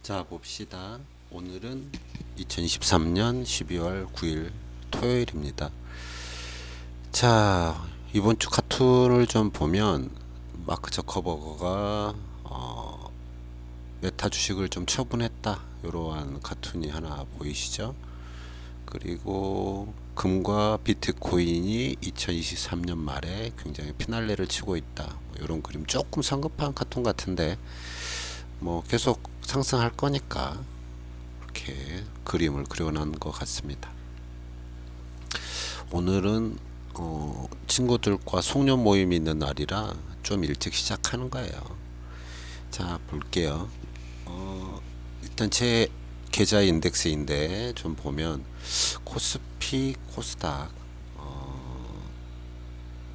자, 봅시다. 오늘은 2023년 12월 9일 토요일입니다. 자, 이번 주 카툰을 좀 보면 마크 저커버거가 메타 주식을 좀 처분했다. 이러한 카툰이 하나 보이시죠? 그리고 금과 비트코인이 2023년 말에 굉장히 피날레를 치고 있다. 이런 그림 조금 성급한 카툰 같은데 뭐 계속 상승할 거니까 이렇게 그림을 그려놓은 것 같습니다. 오늘은 친구들과 송년 모임이 있는 날이라 좀 일찍 시작하는 거예요. 자, 볼게요. 일단 제 계좌 인덱스인데 좀 보면 코스피, 코스닥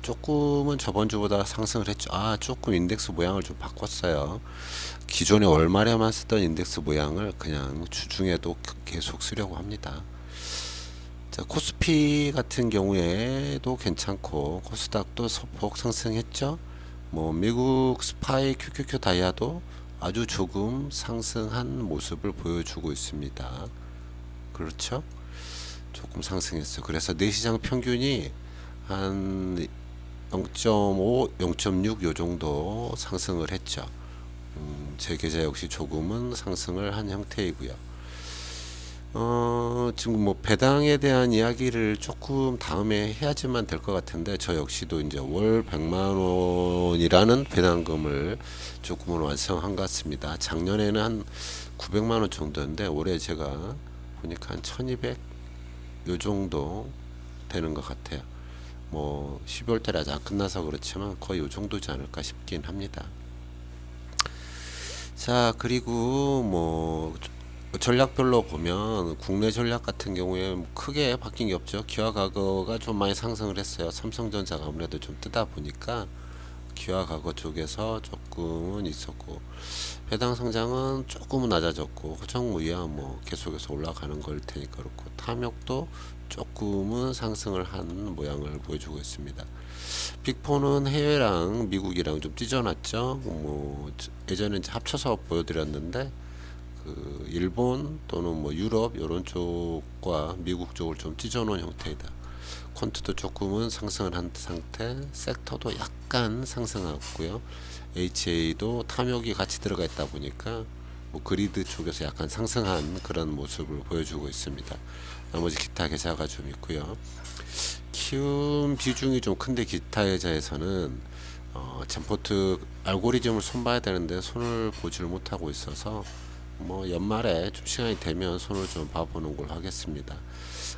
조금은 저번 주보다 상승을 했죠. 조금 인덱스 모양을 좀 바꿨어요. 기존에 월말에만 쓰던 인덱스 모양을 그냥 주중에도 계속 쓰려고 합니다. 자, 코스피 같은 경우에도 괜찮고 코스닥도 소폭 상승했죠. 뭐 미국 스파이 QQQ 다이아도 아주 조금 상승한 모습을 보여주고 있습니다. 그렇죠? 조금 상승했어요. 그래서 내시장 평균이 한 0.5, 0.6 요 정도 상승을 했죠. 제 계좌 역시 조금은 상승을 한 형태이고요. 지금 뭐 배당에 대한 이야기를 조금 다음에 해야지만 될 것 같은데 저 역시도 이제 월 100만 원이라는 배당금을 조금은 완성한 것 같습니다. 작년에는 한 900만 원 정도인데 올해 제가 보니까 한 1200 요 정도 되는 것 같아요. 뭐 12월 달에 아직 안 끝나서 그렇지만 거의 요 정도지 않을까 싶긴 합니다. 자, 그리고 뭐 전략별로 보면 국내 전략 같은 경우에 뭐 크게 바뀐 게 없죠. 기아 과거가 좀 많이 상승을 했어요. 삼성전자가 아무래도 좀 뜨다 보니까 기아 과거 쪽에서 조금은 있었고 배당 성장은 조금은 낮아졌고 호정무이야 뭐 계속해서 올라가는 걸 테니까 그렇고 탐욕도 조금은 상승을 한 모양을 보여주고 있습니다. 빅4는 해외랑 미국이랑 좀 찢어놨죠. 뭐 예전에 이제 합쳐서 보여드렸는데 그 일본 또는 뭐 유럽 이런 쪽과 미국 쪽을 좀 찢어놓은 형태이다. 퀀트도 조금은 상승을 한 상태, 섹터도 약간 상승하고요. HA도 탐욕이 같이 들어가 있다 보니까 뭐 그리드 쪽에서 약간 상승한 그런 모습을 보여주고 있습니다. 나머지 기타 계좌가 좀 있고요. 키움 비중이 좀 큰데 기타 계좌에서는 젠포트 알고리즘을 손봐야 되는데 손을 보지를 못하고 있어서 뭐 연말에 좀 시간이 되면 손을 좀 봐보는 걸 하겠습니다.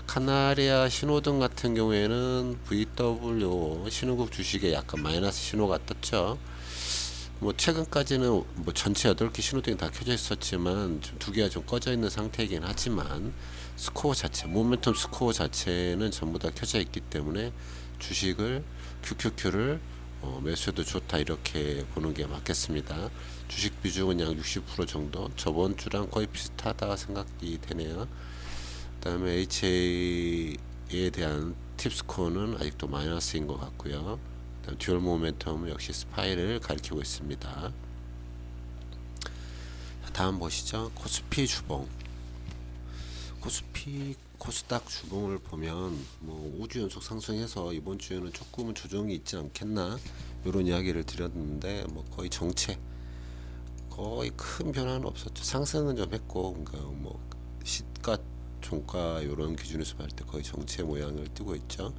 카나리아 신호등 같은 경우에는 VW 신호국 주식에 약간 마이너스 신호가 떴죠. 뭐 최근까지는 뭐 전체 8개 신호등이 다 켜져 있었지만 좀 두 개가 좀 꺼져 있는 상태이긴 하지만 스코어 자체, 모멘텀 스코어 자체는 전부 다 켜져 있기 때문에 주식을 QQQ를 매수해도 좋다 이렇게 보는 게 맞겠습니다. 주식 비중은 약 60% 정도, 저번 주랑 거의 비슷하다 생각이 되네요. 그다음에 HA에 대한 팁스코어는 아직도 마이너스인 것 같고요. 듀얼 모멘텀 역시 스파이를 가리키고 있습니다. 다음 보시죠. 코스피 주봉. 코스피 코스닥 주봉을 보면 뭐 5주 연속 상승해서 이번 주에는 조금은 조정이 있지 않겠나 이런 이야기를 드렸는데 뭐 거의 정체, 거의 큰 변화는 없었죠. 상승은 좀 했고 그러니까 뭐 시가 종가 이런 기준에서 봤을 때 거의 정체 모양을 띠고 있죠.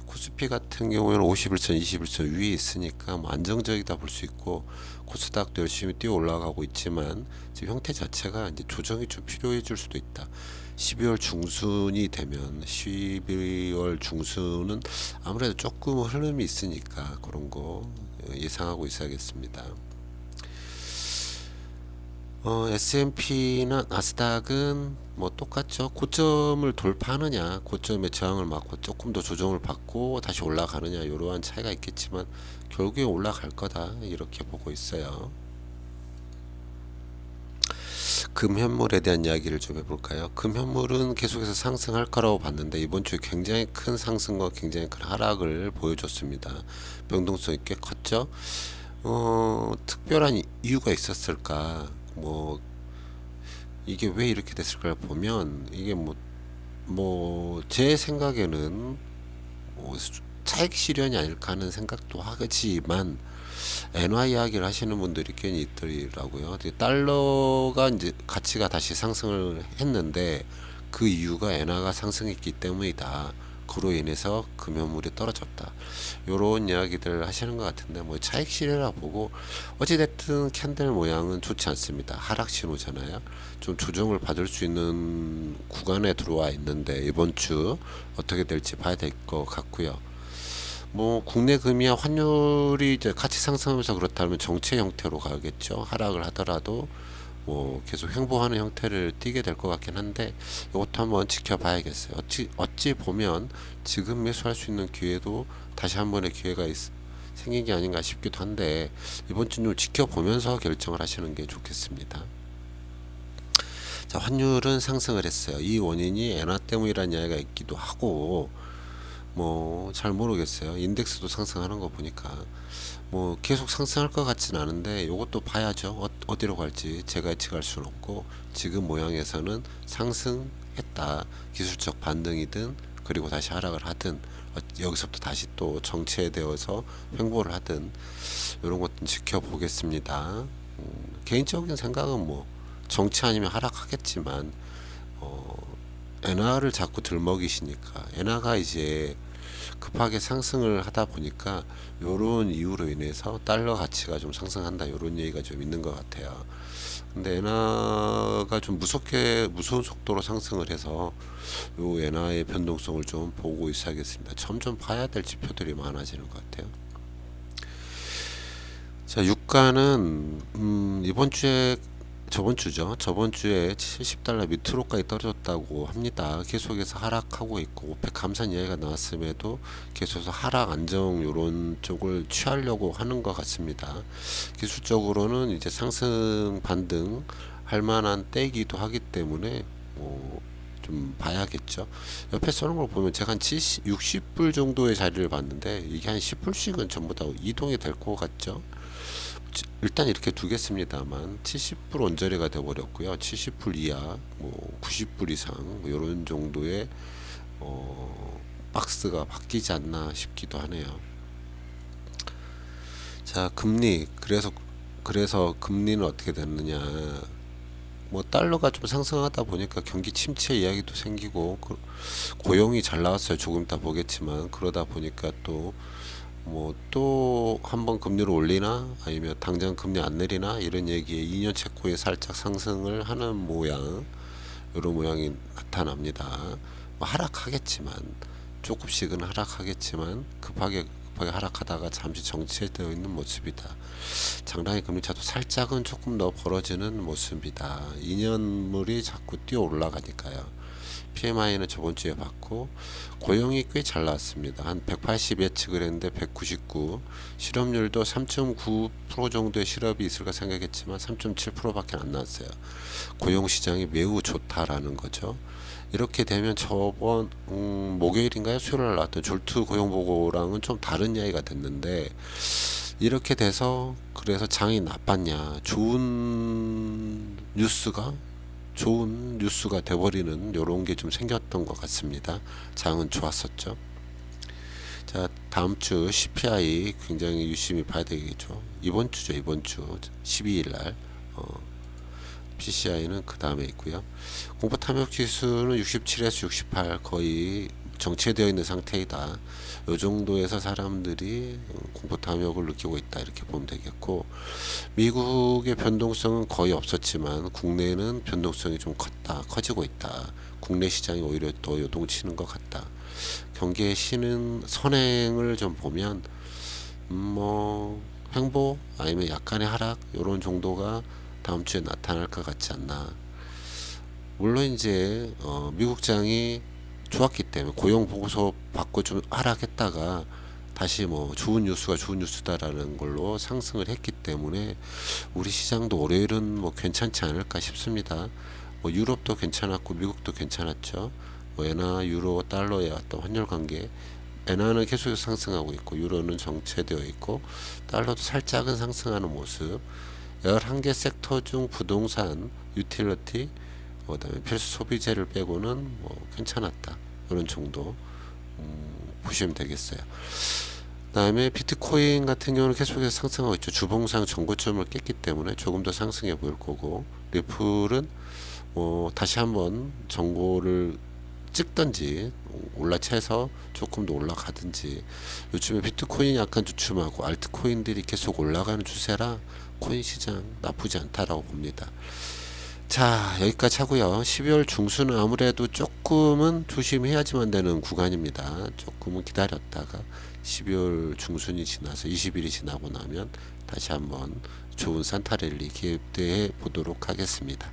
코스피 같은 경우에는 51선, 21선 위에 있으니까 뭐 안정적이다 볼 수 있고 코스닥도 열심히 뛰어 올라가고 있지만 지금 형태 자체가 이제 조정이 좀 필요해질 수도 있다. 12월 중순이 되면 12월 중순은 아무래도 조금 흐름이 있으니까 그런 거 예상하고 있어야겠습니다. S&P나 나스닥은 뭐 똑같죠. 고점을 돌파하느냐, 고점의 저항을 맞고 조금 더 조정을 받고 다시 올라가느냐 이러한 차이가 있겠지만 결국에 올라갈 거다 이렇게 보고 있어요. 금현물에 대한 이야기를 좀 해볼까요? 금현물은 계속해서 상승할 거라고 봤는데 이번 주에 굉장히 큰 상승과 굉장히 큰 하락을 보여줬습니다. 변동성이 꽤 컸죠. 특별한 이유가 있었을까? 뭐 이게 왜 이렇게 됐을까를 보면 이게 제 생각에는 뭐 차익 실현이 아닐까 하는 생각도 하지만 엔화 이야기를 하시는 분들이 꽤 있더라고요. 달러가 이제 가치가 다시 상승을 했는데 그 이유가 엔화가 상승했기 때문이다. 그로 인해서 금연물이 떨어졌다. 요런 이야기들 하시는 것 같은데 뭐 차익 실현이라 보고 어찌됐든 캔들 모양은 좋지 않습니다. 하락 신호잖아요. 좀 조정을 받을 수 있는 구간에 들어와 있는데 이번 주 어떻게 될지 봐야 될 것 같고요. 뭐 국내 금이야 환율이 이제 같이 상승하면서 그렇다면 정체 형태로 가겠죠. 하락을 하더라도 뭐 계속 횡보하는 형태를 띠게 될 것 같긴 한데 이것도 한번 지켜봐야겠어요. 어찌 보면 지금 매수할 수 있는 기회도 다시 한 번의 기회가 생긴 게 아닌가 싶기도 한데 이번 주 좀 지켜보면서 결정을 하시는 게 좋겠습니다. 자, 환율은 상승을 했어요. 이 원인이 엔화 때문이라는 이야기가 있기도 하고 뭐 잘 모르겠어요. 인덱스도 상승하는 거 보니까 뭐 계속 상승할 것 같진 않은데 이것도 봐야죠. 어디로 갈지 제가 예측할 수는 없고 지금 모양에서는 상승했다. 기술적 반등이든 그리고 다시 하락을 하든 여기서부터 다시 또 정체되어서 횡보를 하든 이런 것도 지켜보겠습니다. 개인적인 생각은 뭐 정체 아니면 하락하겠지만 엔화를 자꾸 들먹이시니까 엔화가 이제 급하게 상승을 하다 보니까 요런 이유로 인해서 달러 가치가 좀 상승한다 요런 얘기가 좀 있는 것 같아요. 근데 엔화가 좀 무서운 속도로 상승을 해서 요 엔화의 변동성을 좀 보고 있어야겠습니다. 점점 봐야 될 지표들이 많아지는 것 같아요. 자, 유가는 이번 주에 저번 주죠. 저번 주에 70달러 밑으로까지 떨어졌다고 합니다. 계속해서 하락하고 있고 오펙 감산 이야기가 나왔음에도 계속해서 하락 안정 요런 쪽을 취하려고 하는 것 같습니다. 기술적으로는 이제 상승 반등 할 만한 때이기도 하기 때문에 좀 봐야겠죠. 옆에 써놓은 걸 보면 제가 한 70, 60불 정도의 자리를 봤는데 이게 한 10불씩은 전부 다 이동이 될 것 같죠. 일단 이렇게 두겠습니다만 70불 언저리가 되어버렸고요. 70불 이하, 뭐 90불 이상 뭐 이런 정도의 박스가 바뀌지 않나 싶기도 하네요. 자, 금리 그래서 금리는 어떻게 됐느냐? 뭐 달러가 좀 상승하다 보니까 경기 침체 이야기도 생기고 고용이 잘 나왔어요. 조금 이따 보겠지만 그러다 보니까 또 뭐 또 한번 금리를 올리나 아니면 당장 금리 안 내리나 이런 얘기에 2년 채코에 살짝 상승을 하는 모양 이런 모양이 나타납니다. 뭐 하락하겠지만 조금씩은 하락하겠지만 급하게 하락하다가 잠시 정체되어 있는 모습이다. 장단기 금리차도 살짝은 조금 더 벌어지는 모습이다. 2년물이 자꾸 뛰어 올라가니까요. PMI는 저번 주에 봤고 고용이 꽤 잘 나왔습니다. 한 180 예측을 했는데 199. 실업률도 3.9% 정도의 실업이 있을까 생각했지만 3.7%밖에 안 나왔어요. 고용 시장이 매우 좋다라는 거죠. 이렇게 되면 저번 목요일인가요? 수요일 나왔던 졸투 고용 보고랑은 좀 다른 이야기가 됐는데 이렇게 돼서 그래서 장이 나빴냐? 좋은 뉴스가 돼버리는 요런 게 좀 생겼던 것 같습니다. 장은 좋았었죠. 자, 다음 주 CPI 굉장히 유심히 봐야 되겠죠. 이번 주죠. 이번 주 12일 날 PCI는 그 다음에 있고요. 공포 탐욕 지수는 67에서 68 거의 정체되어 있는 상태이다. 이 정도에서 사람들이 공포 탐욕을 느끼고 있다 이렇게 보면 되겠고 미국의 변동성은 거의 없었지만 국내는 변동성이 좀 커지고 있다. 국내 시장이 오히려 더 요동치는 것 같다. 경기의 선행을 좀 보면 뭐 횡보 아니면 약간의 하락 이런 정도가 다음 주에 나타날 것 같지 않나. 물론 이제 미국장이 좋았기 때문에 고용 보고서 받고 좀 하락했다가 다시 뭐 좋은 뉴스다라는 걸로 상승을 했기 때문에 우리 시장도 월요일은 뭐 괜찮지 않을까 싶습니다. 뭐 유럽도 괜찮았고 미국도 괜찮았죠. 뭐 엔화, 유로, 달러의 어떤 환율 관계 엔화는 계속 상승하고 있고 유로는 정체되어 있고 달러도 살짝은 상승하는 모습. 11개 섹터 중 부동산, 유틸리티, 그다음에 필수 소비재를 빼고는 뭐 괜찮았다. 이런 정도 보시면 되겠어요. 그다음에 비트코인 같은 경우는 계속해서 상승하고 있죠. 주봉상 전고점을 깼기 때문에 조금 더 상승해 보일 거고, 리플은 다시 한번 전고를 찍든지 올라채서 조금 더 올라가든지, 요즘에 비트코인이 약간 주춤하고 알트코인들이 계속 올라가는 추세라 코인 시장 나쁘지 않다라고 봅니다. 자, 여기까지 하고요. 12월 중순은 아무래도 조금은 조심해야지만 되는 구간입니다. 조금은 기다렸다가 12월 중순이 지나서 20일이 지나고 나면 다시 한번 좋은 산타랠리 기대해 보도록 하겠습니다.